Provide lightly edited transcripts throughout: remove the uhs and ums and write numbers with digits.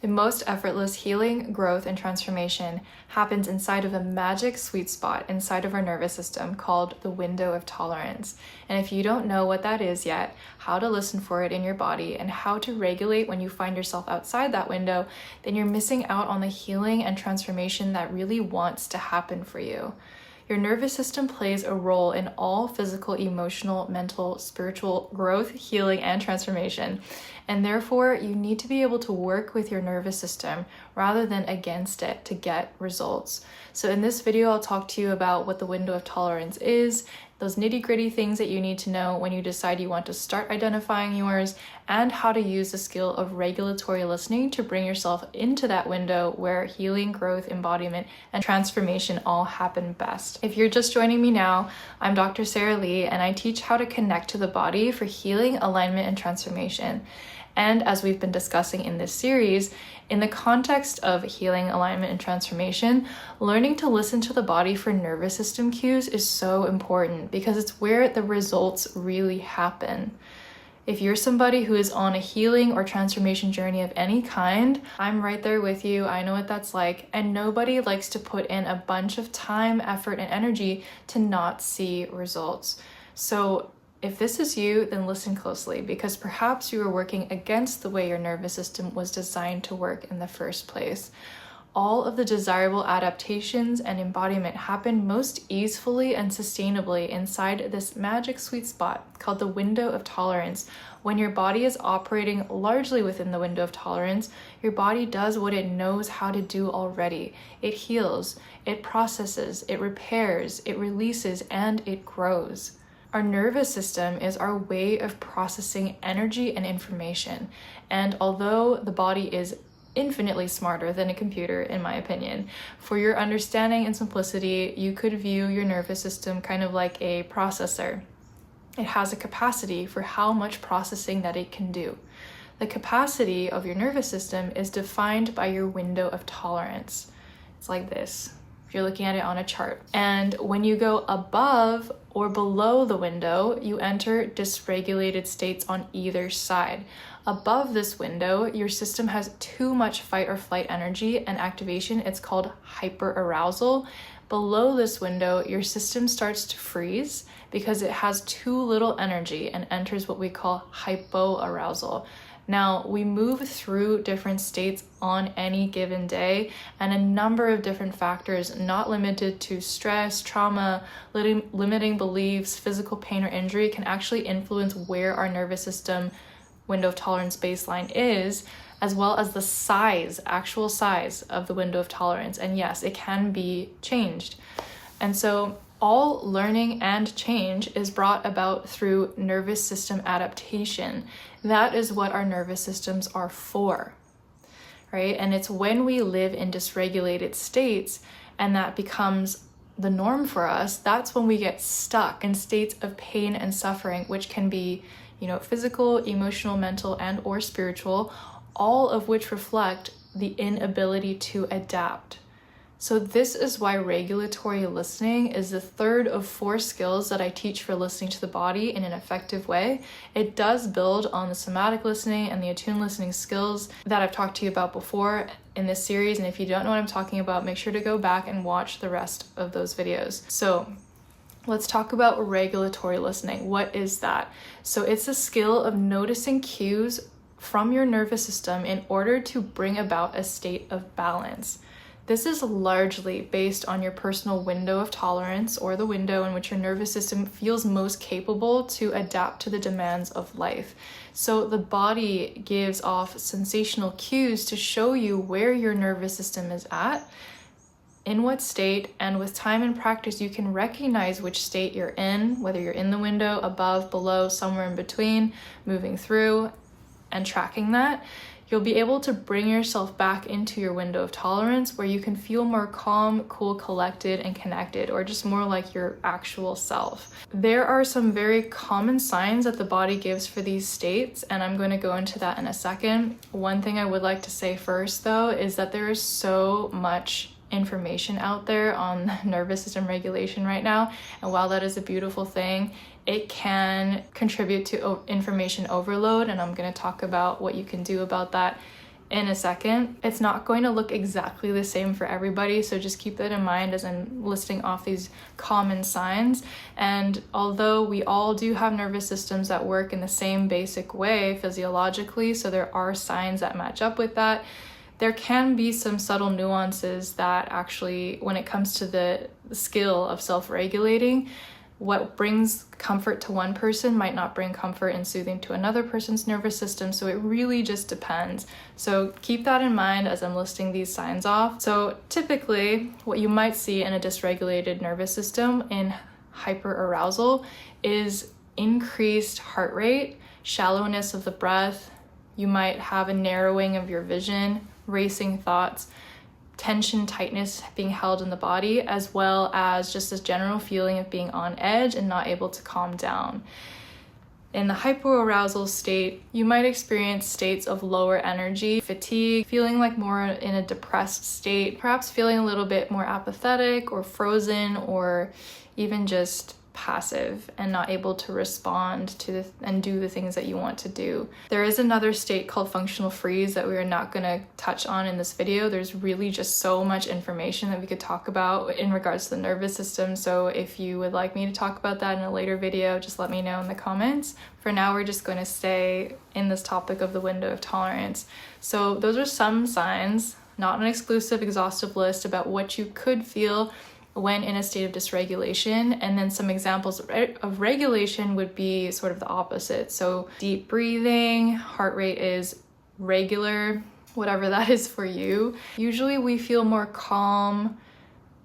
The most effortless healing, growth, and transformation happens inside of a magic sweet spot inside of our nervous system called the window of tolerance. And if you don't know what that is yet, how to listen for it in your body, and how to regulate when you find yourself outside that window, then you're missing out on the healing and transformation that really wants to happen for you. Your nervous system plays a role in all physical, emotional, mental, spiritual growth, healing, and transformation. And therefore, you need to be able to work with your nervous system rather than against it to get results. So in this video, I'll talk to you about what the window of tolerance is, those nitty-gritty things that you need to know when you decide you want to start identifying yours, and how to use the skill of regulatory listening to bring yourself into that window where healing, growth, embodiment, and transformation all happen best. If you're just joining me now, I'm Dr. Sarah Lee, and I teach how to connect to the body for healing, alignment, and transformation. And as we've been discussing in this series, in the context of healing, alignment, and transformation, learning to listen to the body for nervous system cues is so important because it's where the results really happen. If you're somebody who is on a healing or transformation journey of any kind, I'm right there with you. I know what that's like. And nobody likes to put in a bunch of time, effort, and energy to not see results. So if this is you, then listen closely, because perhaps you are working against the way your nervous system was designed to work in the first place. All of the desirable adaptations and embodiment happen most easily and sustainably inside this magic sweet spot called the window of tolerance. When your body is operating largely within the window of tolerance, your body does what it knows how to do already. It heals, it processes, it repairs, it releases, and it grows. Our nervous system is our way of processing energy and information. And although the body is infinitely smarter than a computer, in my opinion, for your understanding and simplicity, you could view your nervous system kind of like a processor. It has a capacity for how much processing that it can do. The capacity of your nervous system is defined by your window of tolerance. It's like this, if you're looking at it on a chart. And when you go above or below the window, you enter dysregulated states on either side. Above this window, your system has too much fight or flight energy and activation. It's called hyperarousal. Below this window, your system starts to freeze because it has too little energy and enters what we call hypoarousal. Now, we move through different states on any given day, and a number of different factors, not limited to stress, trauma, limiting beliefs, physical pain, or injury, can actually influence where our nervous system window of tolerance baseline is, as well as the size, actual size of the window of tolerance. And yes, it can be changed. And so all learning and change is brought about through nervous system adaptation. That is what our nervous systems are for, right? And it's when we live in dysregulated states and that becomes the norm for us, that's when we get stuck in states of pain and suffering, which can be, physical, emotional, mental, and or spiritual, all of which reflect the inability to adapt. So this is why regulatory listening is the third of 4 skills that I teach for listening to the body in an effective way. It does build on the somatic listening and the attuned listening skills that I've talked to you about before in this series. And if you don't know what I'm talking about, make sure to go back and watch the rest of those videos. So let's talk about regulatory listening. What is that? So it's the skill of noticing cues from your nervous system in order to bring about a state of balance. This is largely based on your personal window of tolerance, or the window in which your nervous system feels most capable to adapt to the demands of life. So the body gives off sensational cues to show you where your nervous system is at, in what state, and with time and practice, you can recognize which state you're in, whether you're in the window, above, below, somewhere in between, moving through, and tracking that. You'll be able to bring yourself back into your window of tolerance where you can feel more calm, cool, collected, and connected, or just more like your actual self. There are some very common signs that the body gives for these states, and I'm going to go into that in a second. One thing I would like to say first, though, is that there is so much information out there on nervous system regulation right now, and while that is a beautiful thing, it can contribute to information overload, and I'm going to talk about what you can do about that in a second. It's not going to look exactly the same for everybody, so just keep that in mind as I'm listing off these common signs. And although we all do have nervous systems that work in the same basic way physiologically, so there are signs that match up with that, there can be some subtle nuances that actually, when it comes to the skill of self-regulating, what brings comfort to one person might not bring comfort and soothing to another person's nervous system. So it really just depends. So keep that in mind as I'm listing these signs off. So typically what you might see in a dysregulated nervous system in hyperarousal is increased heart rate, shallowness of the breath. You might have a narrowing of your vision, racing thoughts, tension, tightness being held in the body, as well as just this general feeling of being on edge and not able to calm down. In the hypoarousal state, you might experience states of lower energy, fatigue, feeling like more in a depressed state, perhaps feeling a little bit more apathetic or frozen, or even just passive and not able to respond to and do the things that you want to do. There is another state called functional freeze that we are not going to touch on in this video. There's really just so much information that we could talk about in regards to the nervous system. So if you would like me to talk about that in a later video, just let me know in the comments. For now, we're just going to stay in this topic of the window of tolerance. So those are some signs, not an exclusive, exhaustive list about what you could feel when in a state of dysregulation. And then some examples of regulation would be sort of the opposite. So deep breathing, heart rate is regular, whatever that is for you. Usually we feel more calm,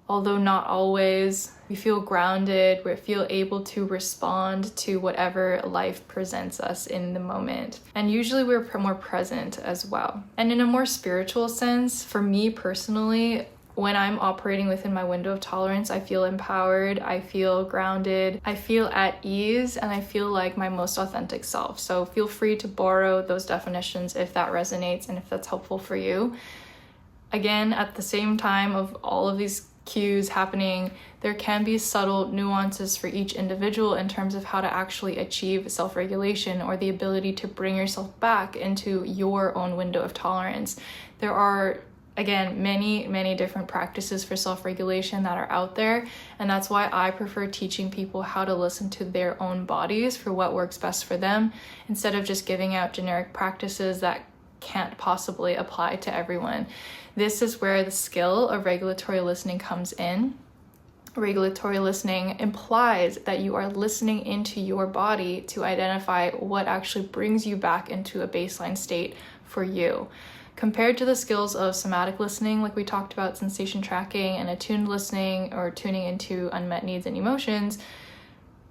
although not always. We feel grounded, we feel able to respond to whatever life presents us in the moment. And usually we're more present as well. And in a more spiritual sense, for me personally, when I'm operating within my window of tolerance, I feel empowered, I feel grounded, I feel at ease, and I feel like my most authentic self. So feel free to borrow those definitions if that resonates and if that's helpful for you. Again, at the same time of all of these cues happening, there can be subtle nuances for each individual in terms of how to actually achieve self-regulation or the ability to bring yourself back into your own window of tolerance. There are, again, many different practices for self-regulation that are out there, and that's why I prefer teaching people how to listen to their own bodies for what works best for them, instead of just giving out generic practices that can't possibly apply to everyone. This is where the skill of regulatory listening comes in. Regulatory listening implies that you are listening into your body to identify what actually brings you back into a baseline state for you. Compared to the skills of somatic listening, like we talked about, sensation tracking and attuned listening or tuning into unmet needs and emotions,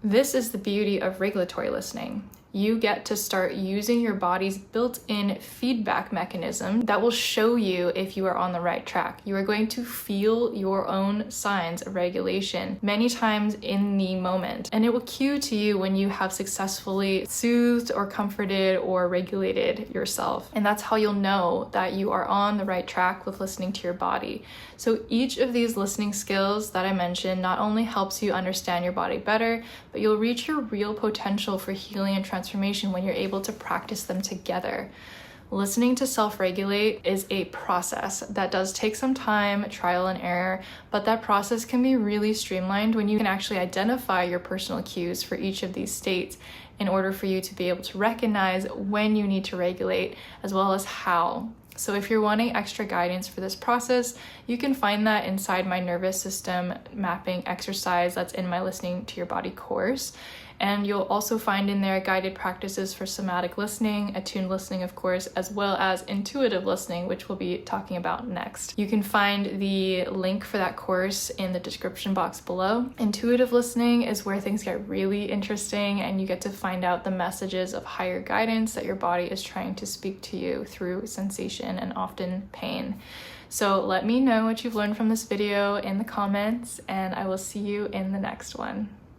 this is the beauty of regulatory listening. You get to start using your body's built-in feedback mechanism that will show you if you are on the right track. You are going to feel your own signs of regulation many times in the moment, and it will cue to you when you have successfully soothed or comforted or regulated yourself. And that's how you'll know that you are on the right track with listening to your body. So each of these listening skills that I mentioned not only helps you understand your body better, but you'll reach your real potential for healing and transformation when you're able to practice them together. Listening to self-regulate is a process that does take some time, trial and error, but that process can be really streamlined when you can actually identify your personal cues for each of these states in order for you to be able to recognize when you need to regulate, as well as how. So if you're wanting extra guidance for this process, you can find that inside my nervous system mapping exercise that's in my Listening to Your Body course. And you'll also find in there guided practices for somatic listening, attuned listening, of course, as well as intuitive listening, which we'll be talking about next. You can find the link for that course in the description box below. Intuitive listening is where things get really interesting and you get to find out the messages of higher guidance that your body is trying to speak to you through sensation and often pain. So let me know what you've learned from this video in the comments, and I will see you in the next one.